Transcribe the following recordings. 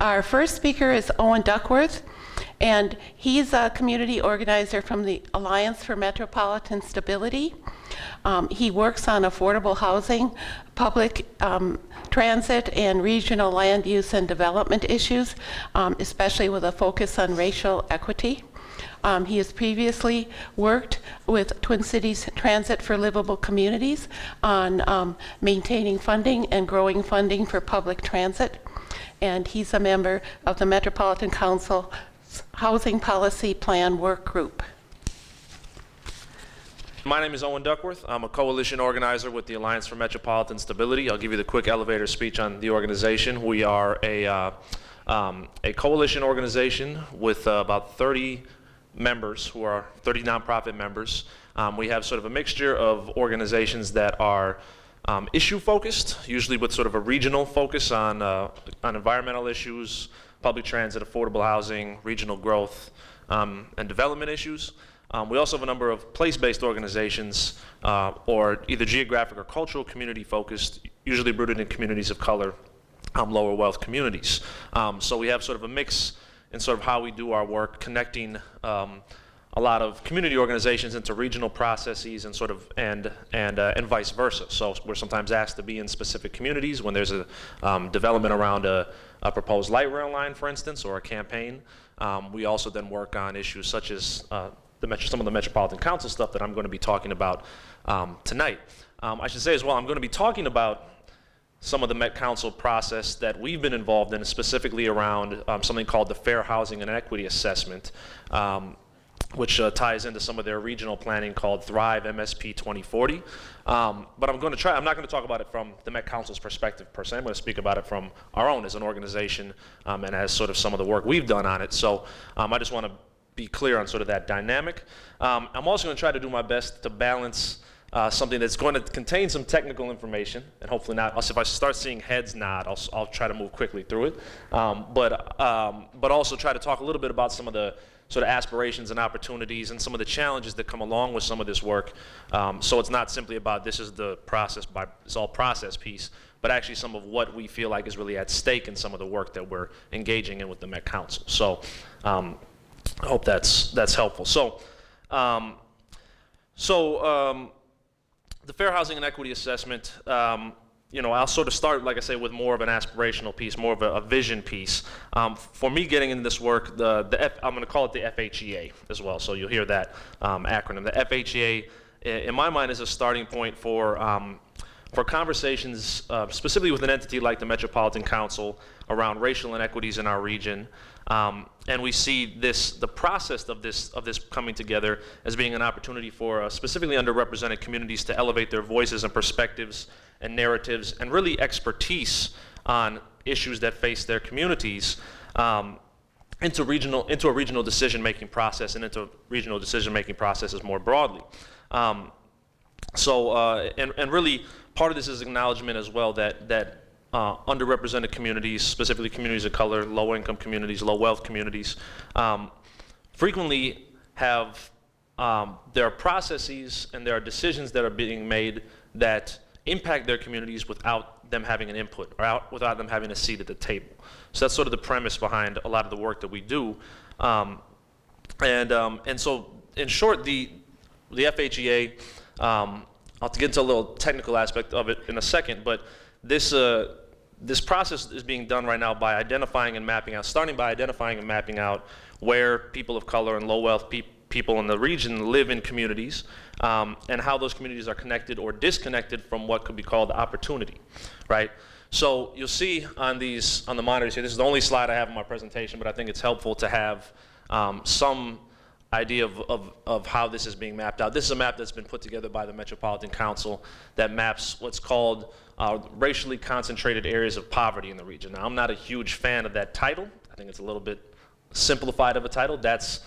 Our first speaker is OwenDuckworth, and he's a community organizer from the Alliance for Metropolitan Stability. He works on affordable housing, public transit, and regional land use and development issues, especially with a focus on racial equity. He has previously worked with Twin Cities Transit for Livable Communities on maintaining funding and growing funding for public transit. And he's a member of the Metropolitan Council Housing Policy Plan Work Group. My name is OwenDuckworth. I'm a coalition organizer with the Alliance for Metropolitan Stability. I'll give you the quick elevator speech on the organization. We are a coalition organization with about 30 members who are 30 nonprofit members. We have sort of a mixture of organizations that are issue focused, usually with sort of a regional focus on environmental issues, public transit, affordable housing, regional growth, and development issues. We also have a number of place-based organizations or either geographic or cultural community focused, usually rooted in communities of color, lower wealth communities. So we have sort of a mix in sort of how we do our work, connecting a lot of community organizations into regional processes and sort of and vice versa. So we're sometimes asked to be in specific communities when there's a development around a proposed light rail line, for instance, or a campaign. We also then work on issues such as some of the Metropolitan Council stuff that I'm going to be talking about tonight. I should say as well, I'm going to be talking about some of the Met Council process that we've been involved in, specifically around something called the Fair Housing and Equity Assessment, which ties into some of their regional planning called Thrive MSP 2040. But I'm not going to talk about it from the Met Council's perspective per se. I'm going to speak about it from our own as an organization and as sort of some of the work we've done on it. So I just want to be clear on sort of that dynamic. I'm also going to try to do my best to balance something that's going to contain some technical information, and hopefully not. If I start seeing heads nod, I'll try to move quickly through it. But also try to talk a little bit about some of the sort of aspirations and opportunities and some of the challenges that come along with some of this work. So it's not simply about this is the process, it's all process piece, but actually some of what we feel like is really at stake in some of the work that we're engaging in with the Met Council. So I hope that's helpful. So the Fair Housing and Equity Assessment, I'll sort of start, like I say, with more of an aspirational piece, more of a vision piece. For me getting into this work, I'm going to call it the FHEA as well, so you'll hear that acronym. The FHEA, in my mind, is a starting point for conversations, specifically with an entity like the Metropolitan Council, around racial inequities in our region. And we see the process of this coming together as being an opportunity for specifically underrepresented communities to elevate their voices and perspectives and narratives and really expertise on issues that face their communities into a regional decision-making process and into regional decision-making processes more broadly. And really part of this is acknowledgement as well that underrepresented communities, specifically communities of color, low-income communities, low-wealth communities, frequently have there are processes and there are decisions that are being made that impact their communities without them having an input or without them having a seat at the table. So that's sort of the premise behind a lot of the work that we do. And so, in short, the FHEA, I'll get into a little technical aspect of it in a second, but this process is being done right now by starting by identifying and mapping out where people of color and low wealth people in the region live in communities, and how those communities are connected or disconnected from what could be called opportunity, right? So you'll see on the monitors here, this is the only slide I have in my presentation, but I think it's helpful to have some idea of how this is being mapped out. This is a map that's been put together by the Metropolitan Council that maps what's called racially concentrated areas of poverty in the region. Now, I'm not a huge fan of that title. I think it's a little bit simplified of a title. That's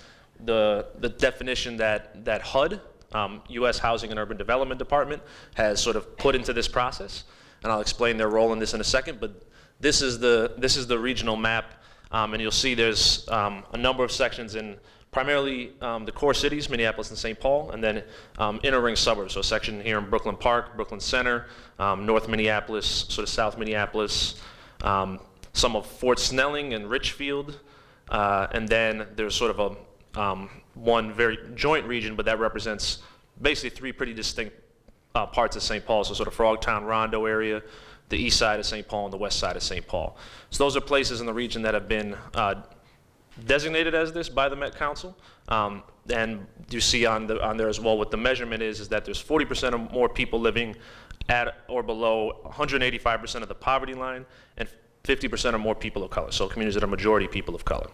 the definition that HUD, U.S. Housing and Urban Development Department, has sort of put into this process, and I'll explain their role in this in a second. But this is the regional map, and you'll see there's a number of sections in primarily the core cities, Minneapolis and St. Paul, and then inner ring suburbs. So a section here in Brooklyn Park, Brooklyn Center, North Minneapolis, sort of South Minneapolis, some of Fort Snelling and Richfield, and then there's sort of a one very joint region, but that represents basically three pretty distinct parts of St. Paul, so sort of Frogtown, Rondo area, the east side of St. Paul, and the west side of St. Paul. So those are places in the region that have been designated as this by the Met Council. And you see on there as well what the measurement is that there's 40% or more people living at or below 185% of the poverty line, and 50% or more people of color, so communities that are majority people of color.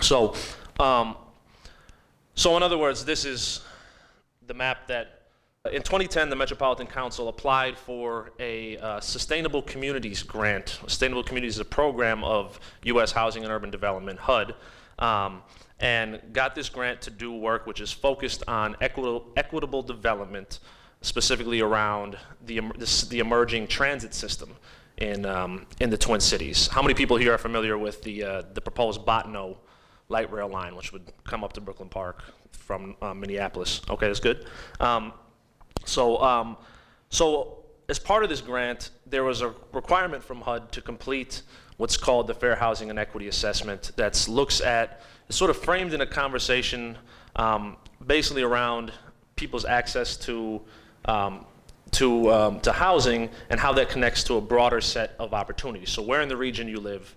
So, so in other words, this is the map that in 2010, the Metropolitan Council applied for a Sustainable Communities grant. Sustainable Communities is a program of U.S. Housing and Urban Development, HUD, and got this grant to do work which is focused on equitable development, specifically around the emerging transit system in the Twin Cities. How many people here are familiar with the proposed Botno light rail line, which would come up to Brooklyn Park from Minneapolis? Okay, that's good. So as part of this grant, there was a requirement from HUD to complete what's called the Fair Housing and Equity Assessment that looks at, it's sort of framed in a conversation basically around people's access to housing and how that connects to a broader set of opportunities. So where in the region you live,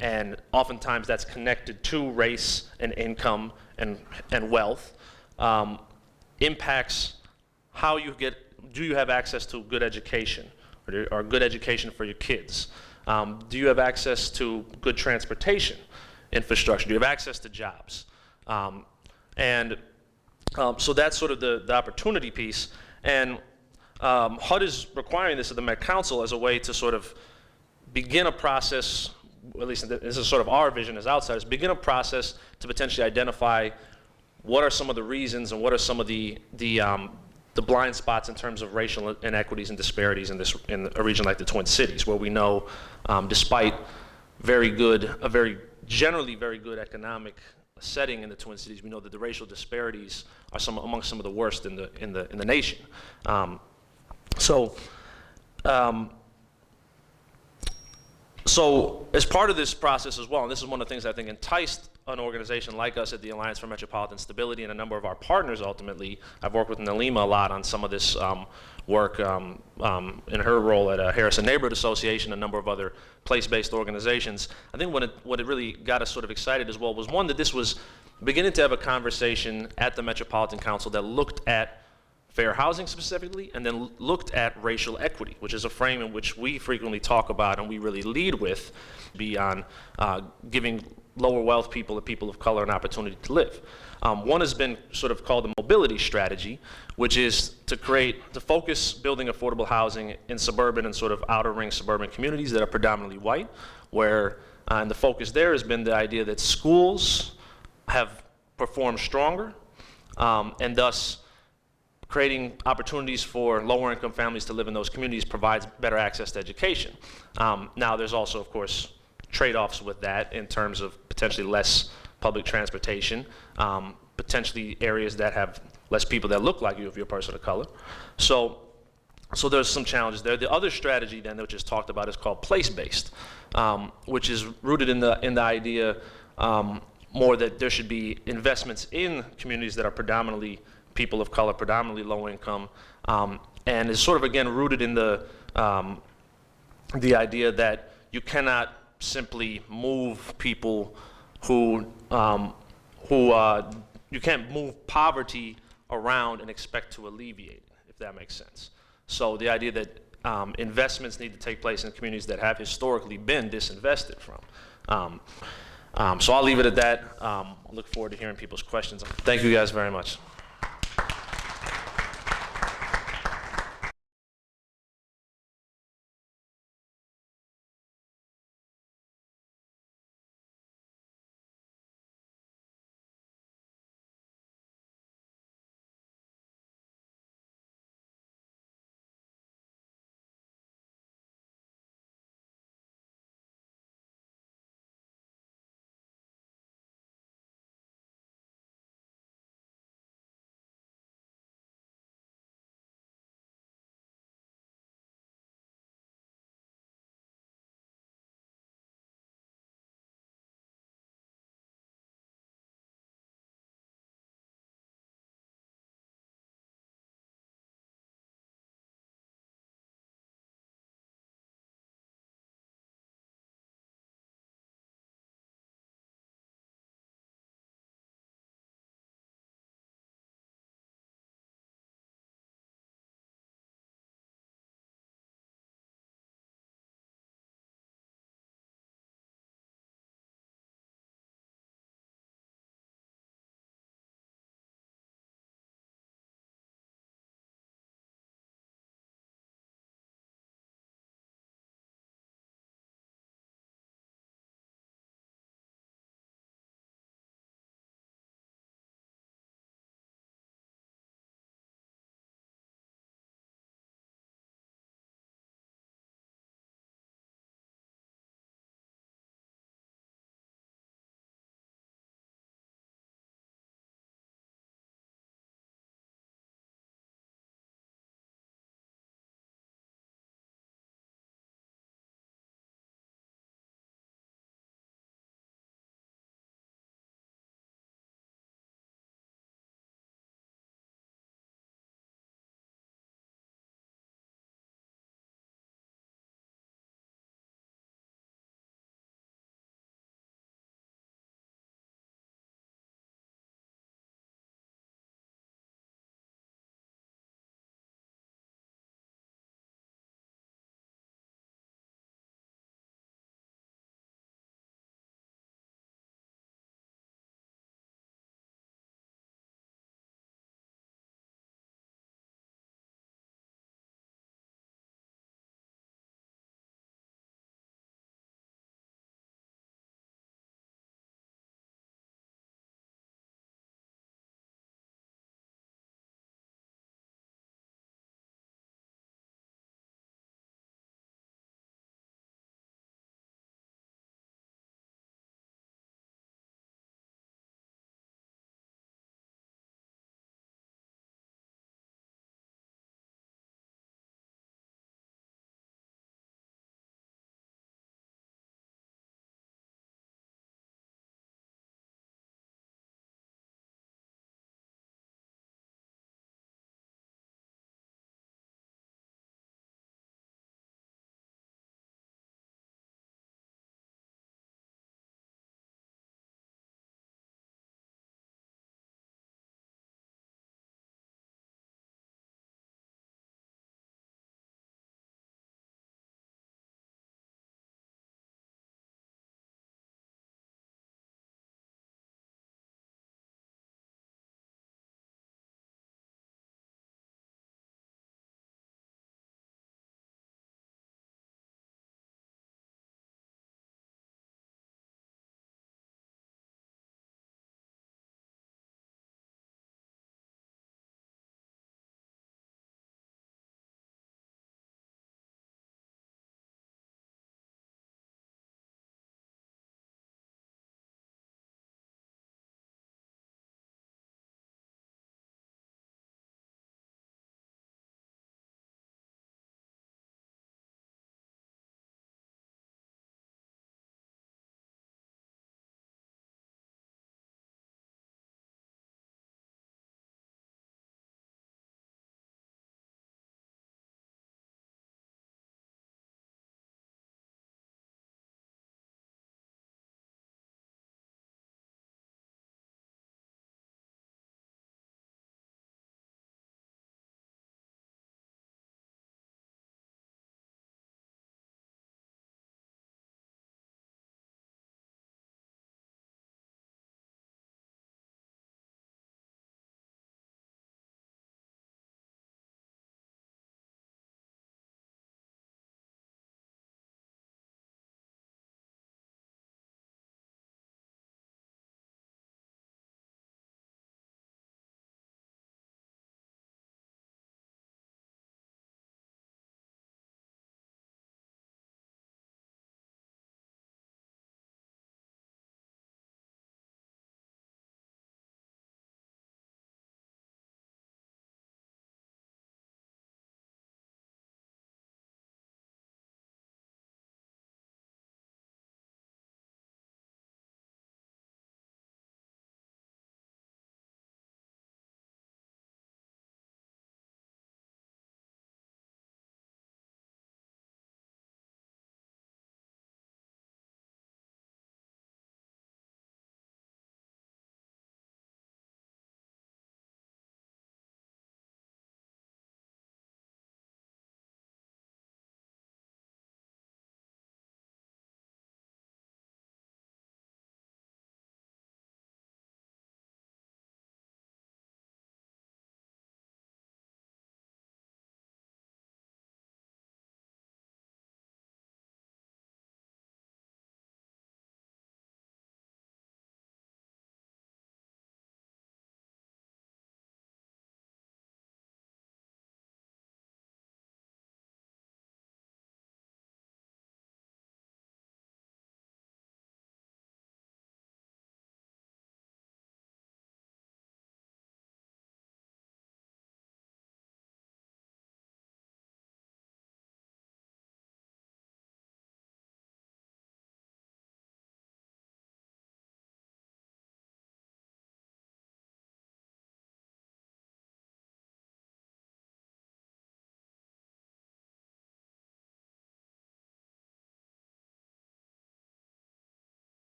and oftentimes that's connected to race and income and wealth, impacts how you do you have access to good education or good education for your kids? Do you have access to good transportation infrastructure? Do you have access to jobs? So that's sort of the opportunity piece. And HUD is requiring this of the Met Council as a way to sort of begin a process, at least this is sort of our vision as outsiders, begin a process to potentially identify what are some of the reasons and what are some of the blind spots in terms of racial inequities and disparities in a region like the Twin Cities, where we know, despite a very generally very good economic setting in the Twin Cities, we know that the racial disparities are amongst some of the worst in the nation. So as part of this process as well, and this is one of the things I think enticed an organization like us at the Alliance for Metropolitan Stability and a number of our partners ultimately. I've worked with Nalima a lot on some of this work in her role at Harrison Neighborhood Association, a number of other place-based organizations. I think what it really got us sort of excited as well was, one, that this was beginning to have a conversation at the Metropolitan Council that looked at fair housing specifically, and then looked at racial equity, which is a frame in which we frequently talk about and we really lead with, beyond giving lower wealth people and people of color an opportunity to live. One has been sort of called the mobility strategy, which is to focus building affordable housing in suburban and sort of outer ring suburban communities that are predominantly white, where, and the focus there has been the idea that schools have performed stronger, and thus creating opportunities for lower income families to live in those communities provides better access to education. Now there's also, of course, trade-offs with that in terms of potentially less public transportation, potentially areas that have less people that look like you if you're a person of color. So there's some challenges there. The other strategy then, which is talked about, is called place-based, which is rooted in the idea more that there should be investments in communities that are predominantly people of color, predominantly low income, and is sort of again rooted in the idea that you cannot simply move people you can't move poverty around and expect to alleviate it, if that makes sense. So the idea that investments need to take place in communities that have historically been disinvested from. So I'll leave it at that. I look forward to hearing people's questions. Thank you guys very much.